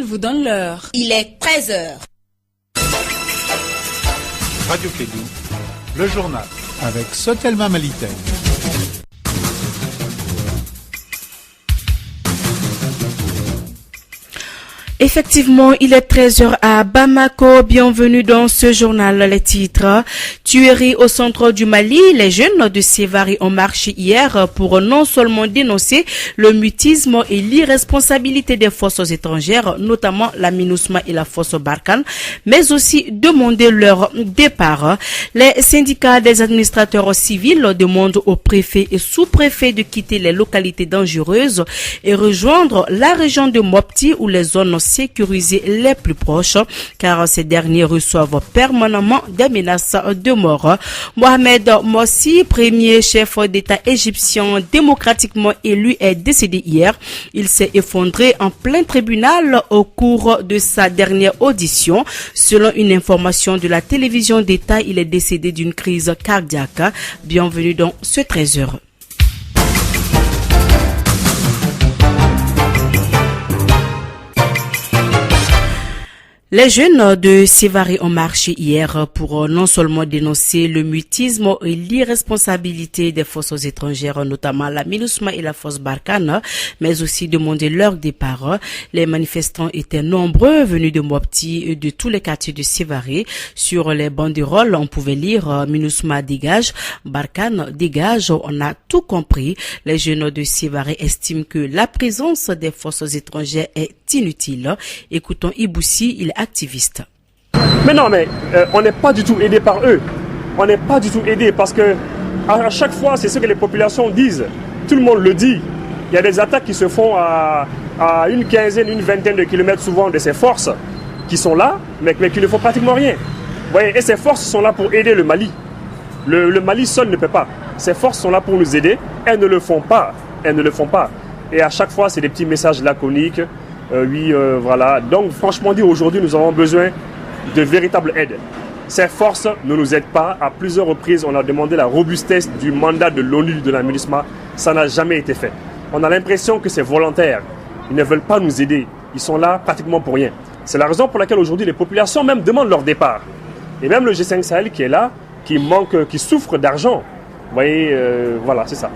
Sahel vous donne l'heure. Il est 13h. Radio Kédougou, le journal avec Sotelma Malitaine. Effectivement, il est 13h à Bamako. Bienvenue dans ce journal. Les titres. Tuerie au centre du Mali. Les jeunes de Sévaré ont marché hier pour non seulement dénoncer le mutisme et l'irresponsabilité des forces étrangères, notamment la MINUSMA et la force Barkhane, mais aussi demander leur départ. Les syndicats des administrateurs civils demandent aux préfets et sous-préfets de quitter les localités dangereuses et rejoindre la région de Mopti où les zones sécuriser les plus proches, car ces derniers reçoivent permanemment des menaces de mort. Mohamed Morsi, premier chef d'État égyptien démocratiquement élu, est décédé hier. Il s'est effondré en plein tribunal au cours de sa dernière audition. Selon une information de la télévision d'État, il est décédé d'une crise cardiaque. Bienvenue dans ce 13h. Les jeunes de Sévaré ont marché hier pour non seulement dénoncer le mutisme et l'irresponsabilité des forces étrangères, notamment la MINUSMA et la force Barkhane, mais aussi demander leur départ. Les manifestants étaient nombreux, venus de Mopti et de tous les quartiers de Sévaré. Sur les banderoles, on pouvait lire MINUSMA dégage, Barkhane dégage. On a tout compris. Les jeunes de Sévaré estiment que la présence des forces étrangères est inutile. Écoutons Iboussi, il est activiste. Mais non, on n'est pas du tout aidé par eux. On n'est pas du tout aidé parce que à chaque fois, c'est ce que les populations disent. Tout le monde le dit. Il y a des attaques qui se font à une quinzaine, une vingtaine de kilomètres souvent de ces forces qui sont là, mais qui ne font pratiquement rien. Vous voyez, et ces forces sont là pour aider le Mali. Le Mali seul ne peut pas. Ces forces sont là pour nous aider. Elles ne le font pas. Elles ne le font pas. Et à chaque fois, c'est des petits messages laconiques. Voilà. Donc, franchement dit, aujourd'hui, nous avons besoin de véritable aide. Ces forces ne nous aident pas. À plusieurs reprises, on a demandé la robustesse du mandat de l'ONU, de la MINUSMA. Ça n'a jamais été fait. On a l'impression que c'est volontaire. Ils ne veulent pas nous aider. Ils sont là pratiquement pour rien. C'est la raison pour laquelle aujourd'hui, les populations même demandent leur départ. Et même le G5 Sahel qui est là, qui souffre d'argent. Vous voyez, voilà, c'est ça.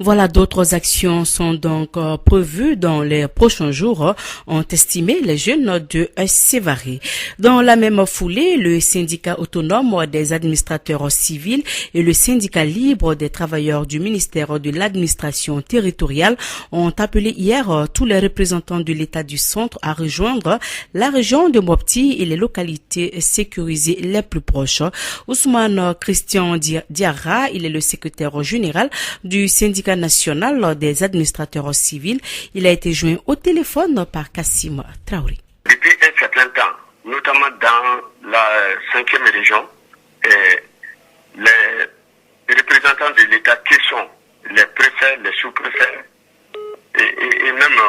Voilà, d'autres actions sont donc prévues dans les prochains jours, ont estimé les jeunes de Sévaré. Dans la même foulée, le syndicat autonome des administrateurs civils et le syndicat libre des travailleurs du ministère de l'administration territoriale ont appelé hier tous les représentants de l'État du centre à rejoindre la région de Mopti et les localités sécurisées les plus proches. Ousmane Christian Diarra, il est le secrétaire général du syndicat national des administrateurs civils. Il a été joint au téléphone par Kassim Traoré. Depuis un certain temps, notamment dans la 5e région, les représentants de l'État qui sont les préfets, les sous-préfets et même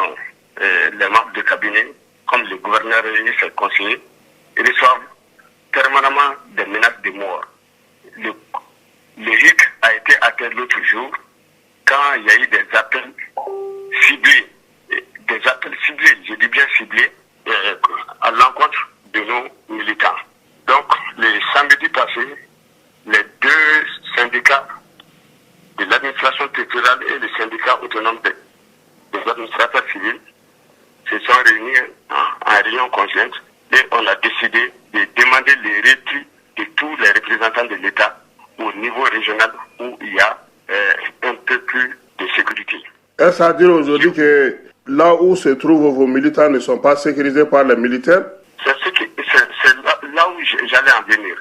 les membres de cabinet, comme le gouverneur et ses conseillers, reçoivent permanemment des menaces de mort. Le RIC a été atteint l'autre jour quand il y a eu des appels ciblés, je dis bien ciblés, à l'encontre de nos militants. Donc, le samedi passé, les deux syndicats de l'administration territoriale et le syndicat autonome des administrateurs civils se sont réunis en réunion conjointe et on a décidé de demander le retrait de tous les représentants de l'État au niveau régional où il y a un peu plus de sécurité. Est-ce à dire aujourd'hui que là où se trouvent vos militants ne sont pas sécurisés par les militaires? C'est là où j'allais en venir.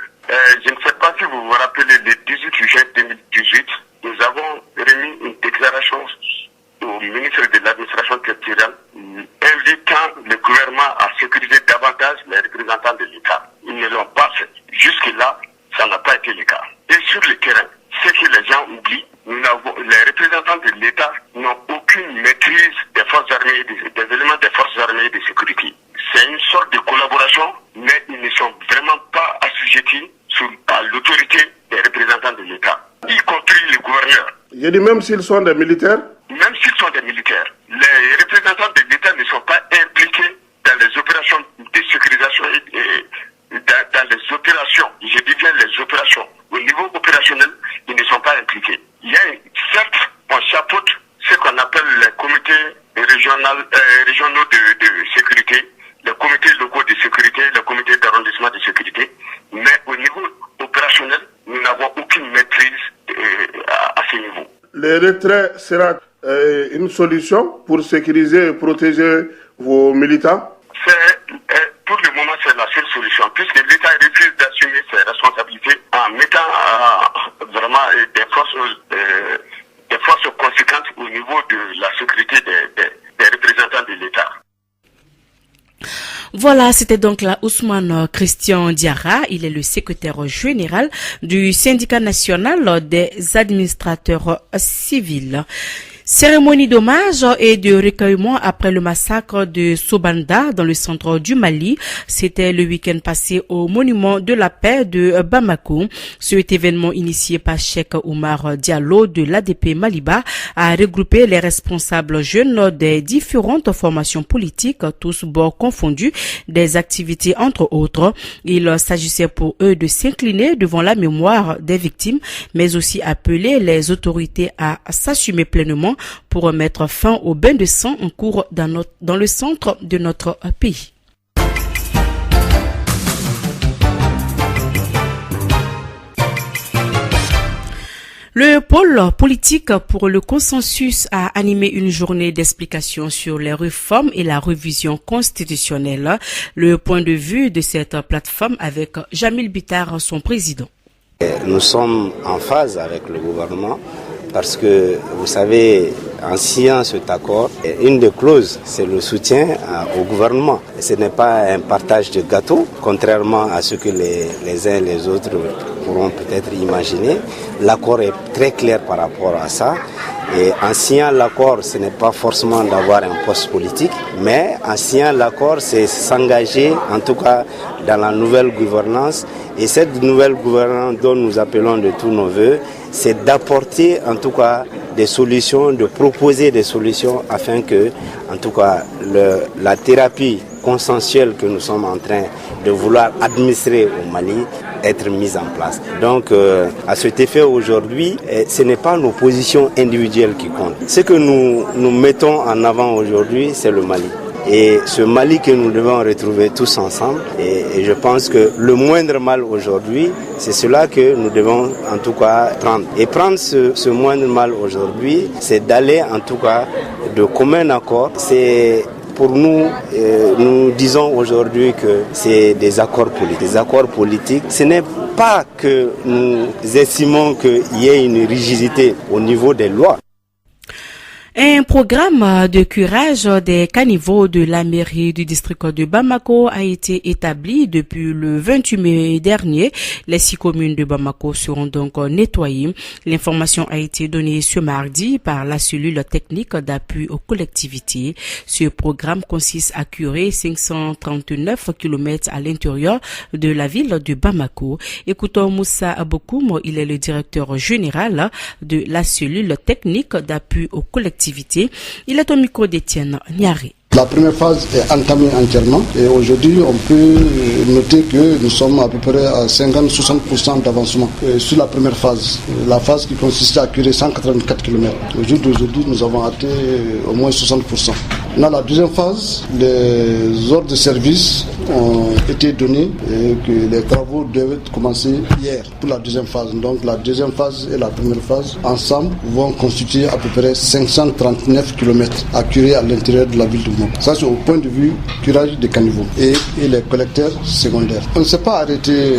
Je ne sais pas si vous vous rappelez, le 18 juin 2018, nous avons remis une déclaration au ministre de l'administration territoriale invitant le gouvernement à sécuriser davantage les représentants de l'État. Ils ne l'ont pas fait. Jusque-là, ça n'a pas été le cas. Et sur le terrain, ce que les gens oublient, les représentants de l'État n'ont aucune maîtrise des forces armées, des éléments des forces armées et de sécurité. C'est une sorte de collaboration, mais ils ne sont vraiment pas assujettis à l'autorité des représentants de l'État, y compris le gouverneur. J'ai dit même s'ils sont des militaires? Même s'ils sont des militaires, les représentants de l'État ne sont pas impliqués de sécurité, les comités locaux de sécurité, les comités d'arrondissement de sécurité, mais au niveau opérationnel, nous n'avons aucune maîtrise à ce niveau. Le retrait sera une solution pour sécuriser et protéger vos militants? Pour le moment, c'est la seule solution, puisque l'État refuse d'assumer ses responsabilités en mettant vraiment des forces conséquentes au niveau de la sécurité des représentants de l'État. Voilà, c'était donc là Ousmane Christian Diarra. Il est le secrétaire général du syndicat national des administrateurs civils. Cérémonie d'hommage et de recueillement après le massacre de Sobanda dans le centre du Mali. C'était le week-end passé au monument de la paix de Bamako. Cet événement initié par Cheikh Oumar Diallo de l'ADP Maliba a regroupé les responsables jeunes des différentes formations politiques, tous bords confondus, des activités entre autres. Il s'agissait pour eux de s'incliner devant la mémoire des victimes, mais aussi appeler les autorités à s'assumer pleinement pour mettre fin au bain de sang en cours dans le centre de notre pays. Le pôle politique pour le consensus a animé une journée d'explication sur les réformes et la révision constitutionnelle. Le point de vue de cette plateforme avec Jamil Bitar, son président. Nous sommes en phase avec le gouvernement parce que, vous savez, en signant cet accord, une des clauses, c'est le soutien au gouvernement. Ce n'est pas un partage de gâteau, contrairement à ce que les uns et les autres pourront peut-être imaginer. L'accord est très clair par rapport à ça. Et en signant l'accord, ce n'est pas forcément d'avoir un poste politique, mais en signant l'accord, c'est s'engager, en tout cas, dans la nouvelle gouvernance. Et cette nouvelle gouvernance dont nous appelons de tous nos voeux, c'est d'apporter, en tout cas, des solutions, de proposer des solutions afin que, en tout cas, la thérapie consensuelle que nous sommes en train de vouloir administrer au Mali, être mise en place. Donc, à cet effet aujourd'hui, ce n'est pas nos positions individuelles qui comptent. Ce que nous mettons en avant aujourd'hui, c'est le Mali. Et ce Mali que nous devons retrouver tous ensemble. Et je pense que le moindre mal aujourd'hui, c'est cela que nous devons en tout cas prendre. Et prendre ce moindre mal aujourd'hui, c'est d'aller en tout cas de commun accord. C'est pour nous, nous disons aujourd'hui que c'est des accords politiques. Des accords politiques, ce n'est pas que nous estimons qu'il y ait une rigidité au niveau des lois. Un programme de curage des caniveaux de la mairie du district de Bamako a été établi depuis le 28 mai dernier. Les 6 communes de Bamako seront donc nettoyées. L'information a été donnée ce mardi par la cellule technique d'appui aux collectivités. Ce programme consiste à curer 539 km à l'intérieur de la ville de Bamako. Écoutons Moussa Abokoum, il est le directeur général de la cellule technique d'appui aux collectivités. Il est au micro d'Étienne Niaré. La première phase est entamée entièrement et aujourd'hui on peut noter que nous sommes à peu près à 50-60% d'avancement sur la première phase. La phase qui consistait à curer 184 km. Au jour d'aujourd'hui nous avons atteint au moins 60%. Dans la deuxième phase, les ordres de service ont été donnés et que les travaux devaient commencer hier pour la deuxième phase. Donc la deuxième phase et la première phase ensemble vont constituer à peu près 539 km à curer à l'intérieur de la ville de Mok. Ça c'est au point de vue curage des caniveaux et les collecteurs secondaires. On ne s'est pas arrêté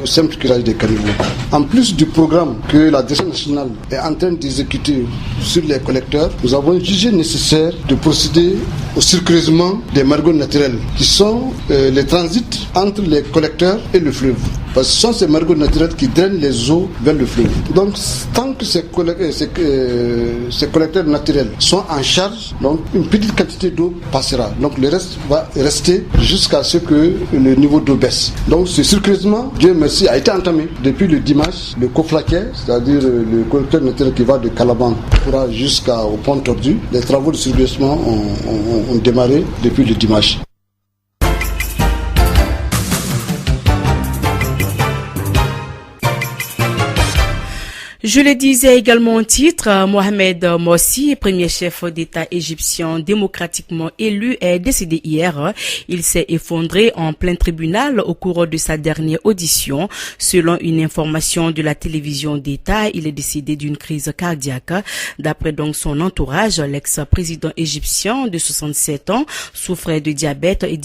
au simple curage des caniveaux. En plus du programme que la direction nationale est en train d'exécuter sur les collecteurs, nous avons jugé nécessaire de procéder au circulaisement des margots naturels qui sont les transits entre les collecteurs et le fleuve. Parce que ce sont ces margots naturels qui drainent les eaux vers le fleuve. Donc tant que ces collecteurs naturels sont en charge, donc une petite quantité d'eau passera. Donc le reste va rester jusqu'à ce que le niveau d'eau baisse. Donc ce circulaisement, Dieu merci, a été entamé depuis le dimanche. Le Koflaké, c'est-à-dire le collecteur naturel qui va de Calaban jusqu'au pont tordu, les travaux de circulation ont démarré depuis le dimanche. Je le disais également en titre, Mohamed Morsi, premier chef d'État égyptien démocratiquement élu, est décédé hier. Il s'est effondré en plein tribunal au cours de sa dernière audition. Selon une information de la télévision d'État, il est décédé d'une crise cardiaque. D'après donc son entourage, l'ex-président égyptien de 67 ans souffrait de diabète et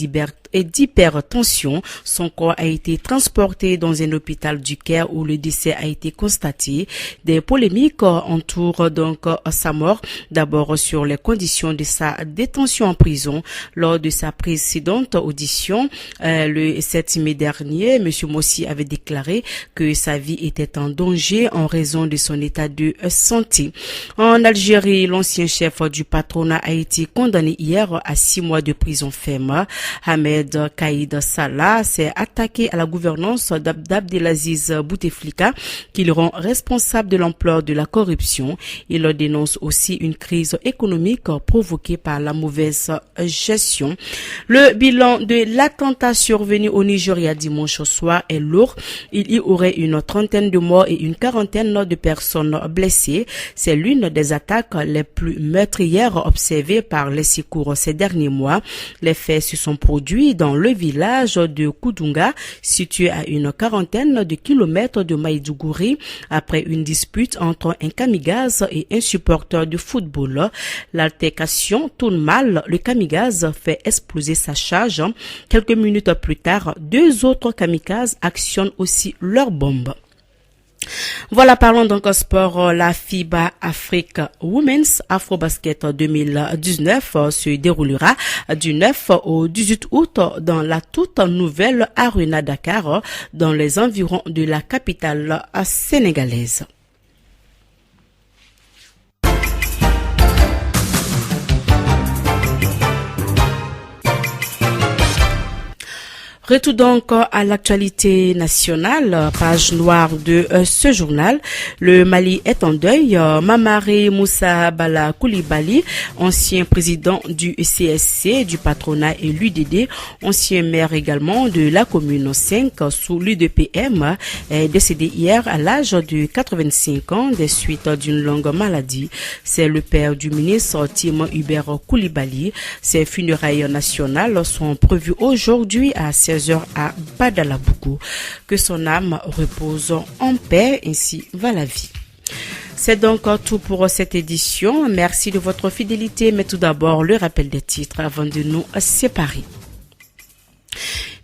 d'hypertension. Son corps a été transporté dans un hôpital du Caire où le décès a été constaté. Des polémiques entourent donc sa mort. D'abord sur les conditions de sa détention en prison. Lors de sa précédente audition, le 7 mai dernier, M. Morsi avait déclaré que sa vie était en danger en raison de son état de santé. En Algérie, l'ancien chef du patronat a été condamné hier à 6 mois de prison ferme. Ahmed Kaïd Salah s'est attaqué à la gouvernance d'Abdelaziz Bouteflika, qui le rend responsable de l'ampleur de la corruption. Il dénonce aussi une crise économique provoquée par la mauvaise gestion. Le bilan de l'attentat survenu au Nigeria dimanche soir est lourd. Il y aurait une trentaine de morts et une quarantaine de personnes blessées. C'est l'une des attaques les plus meurtrières observées par les secours ces derniers mois. Les faits se sont produits dans le village de Koudunga, situé à une quarantaine de kilomètres de Maïdougouri, après une dispute entre un kamikaze et un supporter de football. L'altercation tourne mal, le kamikaze fait exploser sa charge. Quelques minutes plus tard, 2 autres kamikazes actionnent aussi leurs bombes. Voilà, parlons donc sport. La FIBA Afrique Women's Afrobasket 2019 se déroulera du 9 au 18 août dans la toute nouvelle Arena Dakar, dans les environs de la capitale sénégalaise. Retour donc à l'actualité nationale, page noire de ce journal. Le Mali est en deuil. Mamari Moussa Bala Koulibaly, ancien président du CSC, du patronat et l'UDD, ancien maire également de la commune 5 sous l'UDPM, est décédé hier à l'âge de 85 ans des suites d'une longue maladie. C'est le père du ministre Tim Hubert Koulibaly. Ses funérailles nationales sont prévues aujourd'hui à 16h à Badalabougou. Que son âme repose en paix, ainsi va la vie. C'est donc tout pour cette édition. Merci de votre fidélité, mais tout d'abord le rappel des titres avant de nous séparer.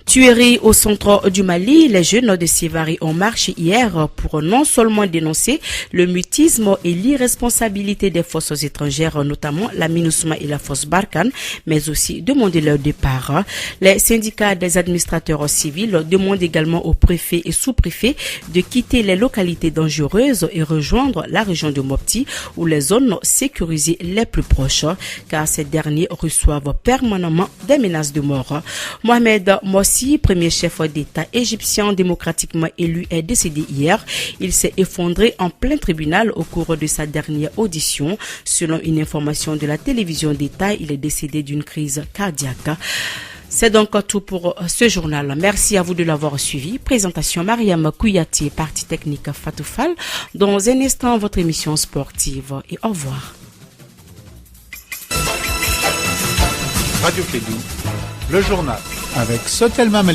Tuerie au centre du Mali, les jeunes de Sévaré ont marché hier pour non seulement dénoncer le mutisme et l'irresponsabilité des forces étrangères, notamment la MINUSMA et la force Barkhane, mais aussi demander leur départ. Les syndicats des administrateurs civils demandent également aux préfets et sous-préfets de quitter les localités dangereuses et rejoindre la région de Mopti ou les zones sécurisées les plus proches, car ces derniers reçoivent permanemment des menaces de mort. Mohamed Morsi, premier chef d'État égyptien démocratiquement élu, est décédé hier. Il s'est effondré en plein tribunal au cours de sa dernière audition. Selon une information de la télévision d'État, il est décédé d'une crise cardiaque. C'est donc tout pour ce journal. Merci à vous de l'avoir suivi. Présentation Mariam Kouyati, partie technique Fatou Fall. Dans un instant, votre émission sportive. Et au revoir. Radio Kédou, le journal avec Sotelma Mali.